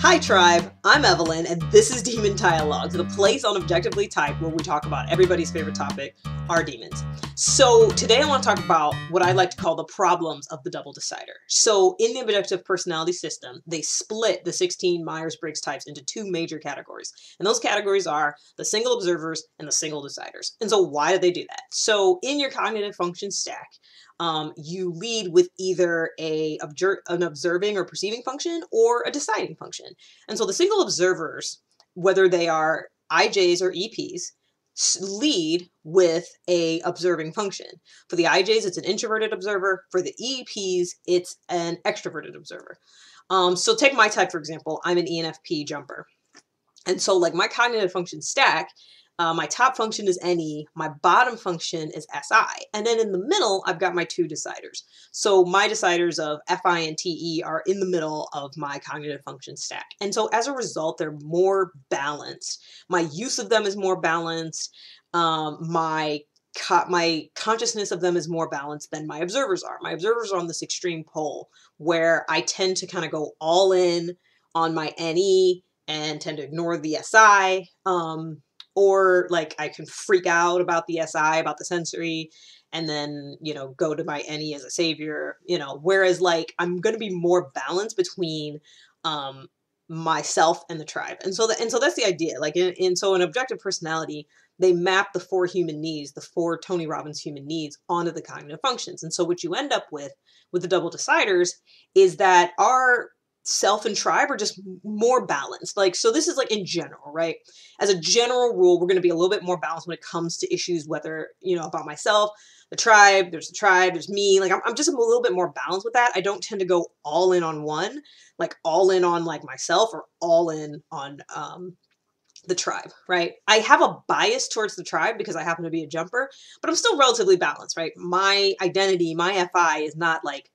Hi Tribe, I'm Evelyn, and this is Demon Dialogues, the place on Objectively Typed where we talk about everybody's favorite topic, our demons. So today I want to talk about what I like to call the problems of the double decider. So in the objective personality system, they split the 16 Myers-Briggs types into two major categories. And those categories are the single observers and the single deciders. And so why do they do that? So in your cognitive function stack, you lead with either an observing or perceiving function or a deciding function. And so the single observers, whether they are IJs or EPs, lead with a observing function. For the IJs, it's an introverted observer. For the EPs, it's an extroverted observer. So take my type, for example. I'm an ENFP jumper. And so like my cognitive function stack, my top function is NE, my bottom function is SI, and then in the middle, I've got my two deciders. So my deciders of FI and TE are in the middle of my cognitive function stack. And so as a result, they're more balanced. My use of them is more balanced. My consciousness of them is more balanced than my observers are. My observers are on this extreme pole where I tend to kind of go all in on my NE and tend to ignore the SI. Or like I can freak out about the SI, about the sensory, and then, go to my NE as a savior, whereas like I'm going to be more balanced between myself and the tribe. And so that's the idea. Like so in objective personality, they map the four human needs, the four Tony Robbins human needs onto the cognitive functions. And so what you end up with the double deciders is that our self and tribe are just more balanced. Like, so this is like in general, right? As a general rule, we're going to be a little bit more balanced when it comes to issues, whether, about myself, the tribe, there's me. Like, I'm just a little bit more balanced with that. I don't tend to go all in on one, like all in on like myself or all in on, the tribe, right? I have a bias towards the tribe because I happen to be a jumper, but I'm still relatively balanced, right? My identity, my FI is not like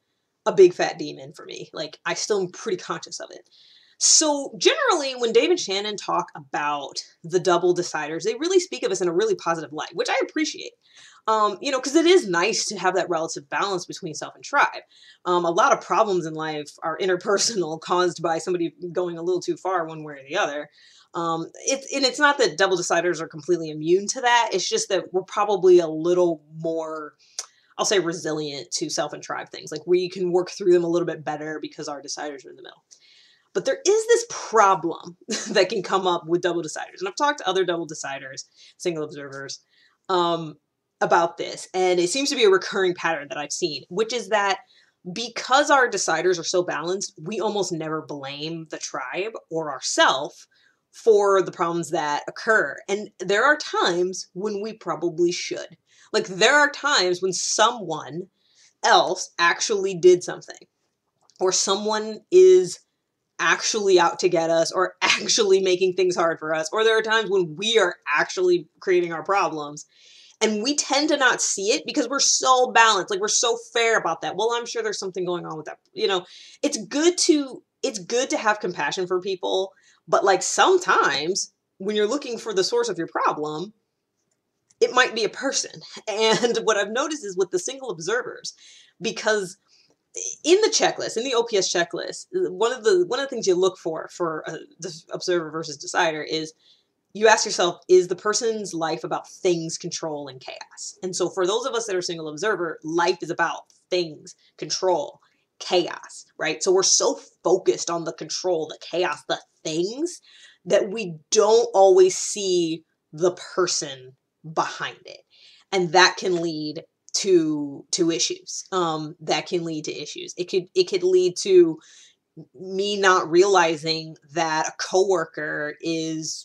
a big fat demon for me. Like I still am pretty conscious of it. So generally when Dave and Shannon talk about the double deciders, they really speak of us in a really positive light, which I appreciate. Because it is nice to have that relative balance between self and tribe. A lot of problems in life are interpersonal, caused by somebody going a little too far one way or the other. It's not that double deciders are completely immune to that. It's just that we're probably a little more, I'll say, resilient to self and tribe things. Like we can work through them a little bit better because our deciders are in the middle. But there is this problem that can come up with double deciders. And I've talked to other double deciders, single observers, about this. And it seems to be a recurring pattern that I've seen, which is that because our deciders are so balanced, we almost never blame the tribe or ourself for the problems that occur. And there are times when we probably should. Like there are times when someone else actually did something, or someone is actually out to get us, or actually making things hard for us, or there are times when we are actually creating our problems. And we tend to not see it because we're so balanced, like we're so fair about that. Well, I'm sure there's something going on with that. It's good to have compassion for people, but like sometimes when you're looking for the source of your problem, it might be a person. And what I've noticed is with the single observers, because in the checklist, in the OPS checklist, one of the things you look for the observer versus decider is you ask yourself, is the person's life about things, control, and chaos? And so for those of us that are single observer, life is about things, control, chaos, right? So we're so focused on the control, the chaos, the things, that we don't always see the person behind it. And that can lead to issues. That can lead to issues. It could lead to me not realizing that a coworker is,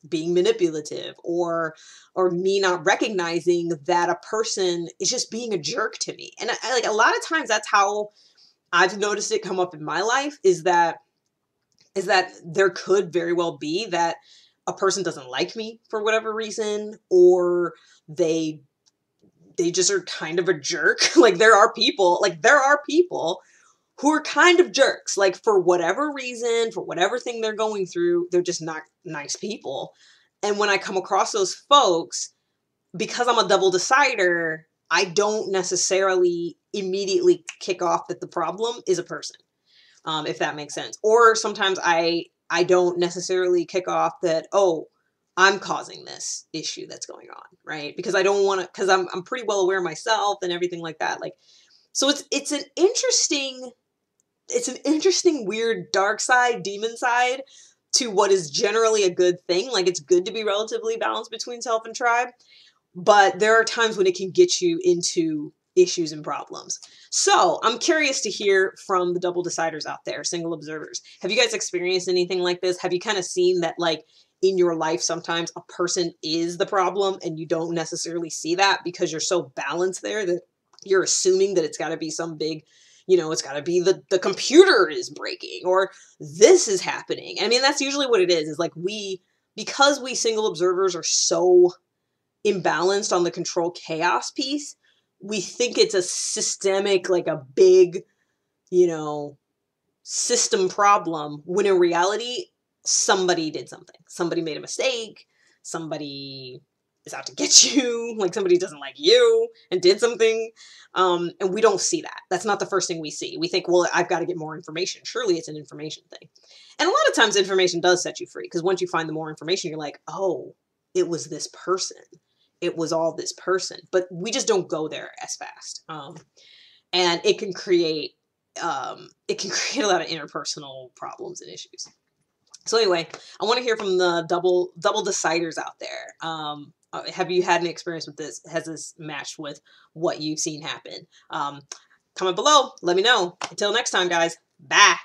being manipulative, or me not recognizing that a person is just being a jerk to me. And I like a lot of times that's how I've noticed it come up in my life, is that there could very well be that a person doesn't like me for whatever reason, or they just are kind of a jerk. Like there are people who are kind of jerks, like for whatever reason, for whatever thing they're going through, they're just not nice people. And when I come across those folks, because I'm a double decider, I don't necessarily immediately kick off that the problem is a person, if that makes sense. Or sometimes I don't necessarily kick off that, oh, I'm causing this issue that's going on, right? Because I don't want to, because I'm pretty well aware myself and everything like that. Like, so it's an interesting weird dark side, demon side to what is generally a good thing. Like, it's good to be relatively balanced between self and tribe, but there are times when it can get you into issues and problems. So I'm curious to hear from the double deciders out there, single observers. Have you guys experienced anything like this? Have you kind of seen that, like, in your life sometimes a person is the problem and you don't necessarily see that because you're so balanced there that you're assuming that it's got to be some big, it's got to be the computer is breaking or this is happening. I mean, that's usually what it is like because we single observers are so imbalanced on the control chaos piece, we think it's a systemic, like a big, system problem, when in reality, somebody did something. Somebody made a mistake. Somebody is out to get you. Like, somebody doesn't like you and did something. And we don't see that. That's not the first thing we see. We think, well, I've got to get more information. Surely it's an information thing. And a lot of times information does set you free, because once you find the more information, you're like, oh, it was this person. It was all this person. But we just don't go there as fast. And it can create a lot of interpersonal problems and issues. So anyway, I want to hear from the double deciders out there. Have you had an experience with this? Has this matched with what you've seen happen? Comment below. Let me know. Until next time, guys. Bye.